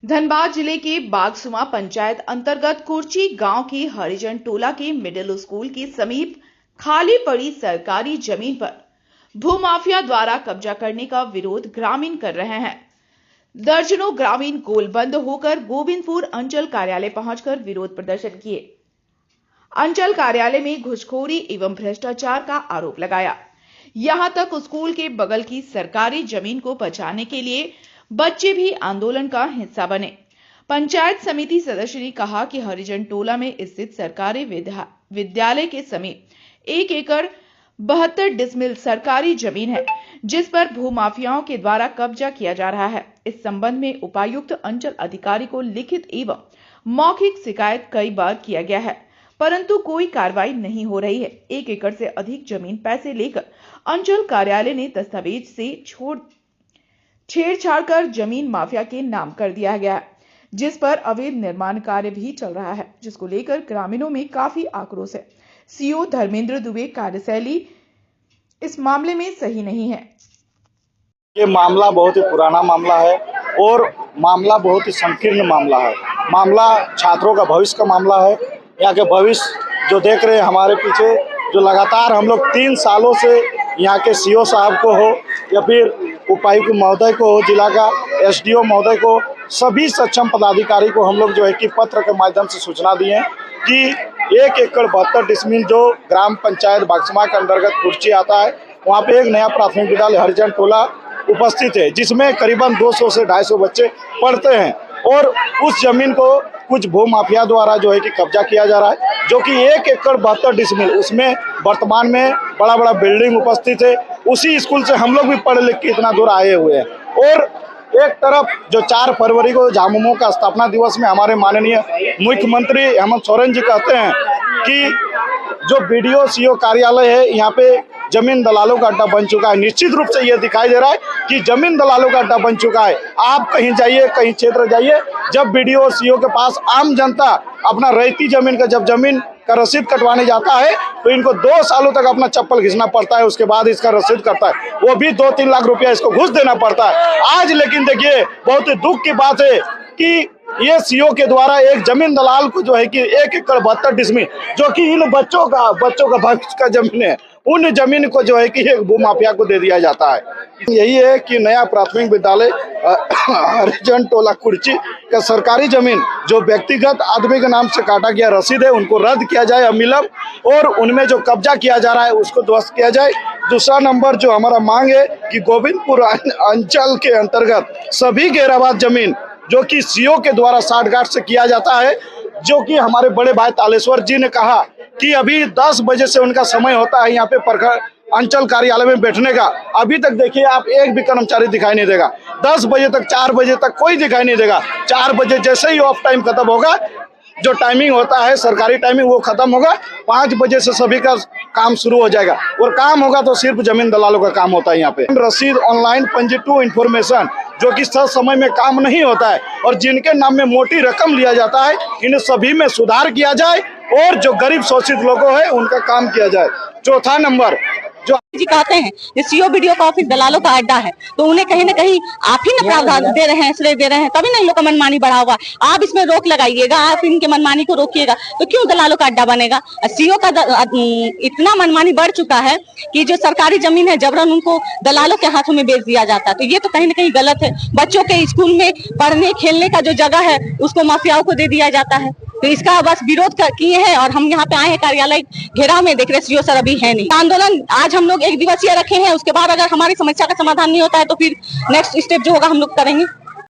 धनबाद जिले के बागसुमा पंचायत अंतर्गत कुर्ची गांव के हरिजन टोला के मिडिल स्कूल के समीप खाली पड़ी सरकारी जमीन पर भूमाफिया द्वारा कब्जा करने का विरोध ग्रामीण कर रहे हैं। दर्जनों ग्रामीण गोलबंद होकर गोविंदपुर अंचल कार्यालय पहुंचकर विरोध प्रदर्शन किए। अंचल कार्यालय में घुसखोरी एवं भ्रष्टाचार का आरोप लगाया। यहां तक स्कूल के बगल की सरकारी जमीन को बचाने के लिए बच्चे भी आंदोलन का हिस्सा बने। पंचायत समिति सदस्य ने कहा कि हरिजन टोला में स्थित सरकारी विद्यालय के समीप 1 एकड़ 72 डिसमिल सरकारी जमीन है, जिस पर भूमाफियाओं के द्वारा कब्जा किया जा रहा है। इस संबंध में उपायुक्त अंचल अधिकारी को लिखित एवं मौखिक शिकायत कई बार किया गया है, परंतु कोई कार्रवाई नहीं हो रही है। 1 एकड़ से अधिक जमीन पैसे लेकर अंचल कार्यालय ने दस्तावेज से छेड़छाड़ कर जमीन माफिया के नाम कर दिया गया है, जिस पर अवैध निर्माण कार्य भी चल रहा है, जिसको लेकर ग्रामीणों में काफी आक्रोश है। सीओ धर्मेंद्र दुबे कार्यशैली इस मामले में सही नहीं है। ये मामला बहुत ही पुराना मामला है और मामला बहुत ही संकीर्ण मामला है। मामला छात्रों का भविष्य का मामला है। यहाँ के भविष्य जो देख रहे हैं हमारे पीछे, जो लगातार हम लोग 3 सालों से यहाँ के सीओ साहब को हो या फिर उपायुक्त महोदय को हो, जिला का एसडीओ महोदय को, सभी सक्षम पदाधिकारी को हम लोग जो है कि पत्र के माध्यम से सूचना दिए कि 1 एकड़ 72 डिसमिल जो ग्राम पंचायत बागसुमा के अंतर्गत कुर्ची आता है, वहाँ पे एक नया प्राथमिक विद्यालय हरिजन टोला उपस्थित है, जिसमें करीबन 200 से 250 बच्चे पढ़ते हैं और उस जमीन को कुछ भू माफिया द्वारा जो है कि कब्जा किया जा रहा है, जो कि 1 एकड़ 72 डिसमिल, उसमें वर्तमान में बड़ा बड़ा बिल्डिंग उपस्थित है। उसी स्कूल से हम लोग भी पढ़ लिख के इतना दूर आए हुए हैं। और एक तरफ जो 4 फरवरी को झामुमो का स्थापना दिवस में हमारे माननीय मुख्यमंत्री हेमंत सोरेन जी कहते हैं कि जो बीडीओ सीओ कार्यालय है यहाँ पे जमीन दलालों का अड्डा बन चुका है। निश्चित रूप से ये दिखाई दे रहा है कि जमीन दलालों का अड्डा बन चुका है। आप कहीं जाइए, कहीं क्षेत्र जाइए, जब बीडीओ सीओ के पास आम जनता अपना रैयती जमीन का जब जमीन का रसीद कटवाने जाता है तो इनको 2 सालों तक अपना चप्पल घिसना पड़ता है, उसके बाद इसका रसीद करता है, वो भी 2-3 लाख रुपया इसको घूस देना पड़ता है। आज लेकिन देखिए बहुत ही दुख की बात है कि ये सीओ के द्वारा एक जमीन दलाल को जो है कि 1 एकड़ 72 डिसमिल, जो कि इन बच्चों का भविष्य का जमीन है, उन जमीन को जो है कि एक भूमाफिया को दे दिया जाता है। यही है कि नया प्राथमिक विद्यालय हरिजन टोला कुर्ची का सरकारी जमीन जो व्यक्तिगत आदमी के नाम से काटा गया रसीद है, उनको रद्द किया जाए अविलंब, और उनमें जो कब्जा किया जा रहा है उसको ध्वस्त किया जाए। दूसरा नंबर जो हमारा मांग है कि गोविंदपुर अंचल के अंतर्गत सभी घेराबाद जमीन जो कि सीओ के द्वारा साठगांठ से किया जाता है, जो कि हमारे बड़े भाई तालेश्वर जी ने कहा कि अभी 10 बजे से उनका समय होता है यहाँ पे प्रखंड अंचल कार्यालय में बैठने का, अभी तक देखिए आप एक भी कर्मचारी दिखाई नहीं देगा। 10 बजे तक 4 बजे तक कोई दिखाई नहीं देगा। 4 बजे जैसे ही ऑफ टाइम खत्म होगा, जो टाइमिंग होता है सरकारी टाइमिंग, वो खत्म होगा। 5 बजे से सभी का काम शुरू हो जाएगा और काम होगा तो सिर्फ जमीन दलालों का काम होता है। यहाँ पे रसीद ऑनलाइन पंजी टू इन्फॉर्मेशन जो कि सही समय में काम नहीं होता है और जिनके नाम में मोटी रकम लिया जाता है, इन सभी में सुधार किया जाए और जो गरीब शोषित लोगों है उनका काम किया जाए। चौथा नंबर जो जी कहते हैं ये सीओ बीडीओ का ऑफिस दलालों का अड्डा है, तो उन्हें कहीं ना कहीं आप ही ना प्रावधान दे रहे हैं, श्रेय दे रहे हैं, तभी ना इन लोग का मनमानी बढ़ा हुआ। आप इसमें रोक लगाइएगा, आप इनके मनमानी को रोकिएगा तो क्यों दलालों का अड्डा बनेगा। सीओ का इतना मनमानी बढ़ चुका है कि जो सरकारी जमीन है जबरन उनको दलालों के हाथों में बेच दिया जाता है, तो ये तो कहीं ना कहीं गलत है। बच्चों के स्कूल में पढ़ने खेलने का जो जगह है उसको माफियाओं को दे दिया जाता है, तो इसका बस विरोध किए हैं और हम यहाँ पे आए हैं कार्यालय घेराव में। देख रहे सीओ सर अभी है नहीं। आंदोलन आज हम लोग 1 दिवसीय रखे हैं, उसके बाद अगर हमारी समस्या का समाधान नहीं होता है तो फिर नेक्स्ट स्टेप जो होगा हम लोग करेंगे।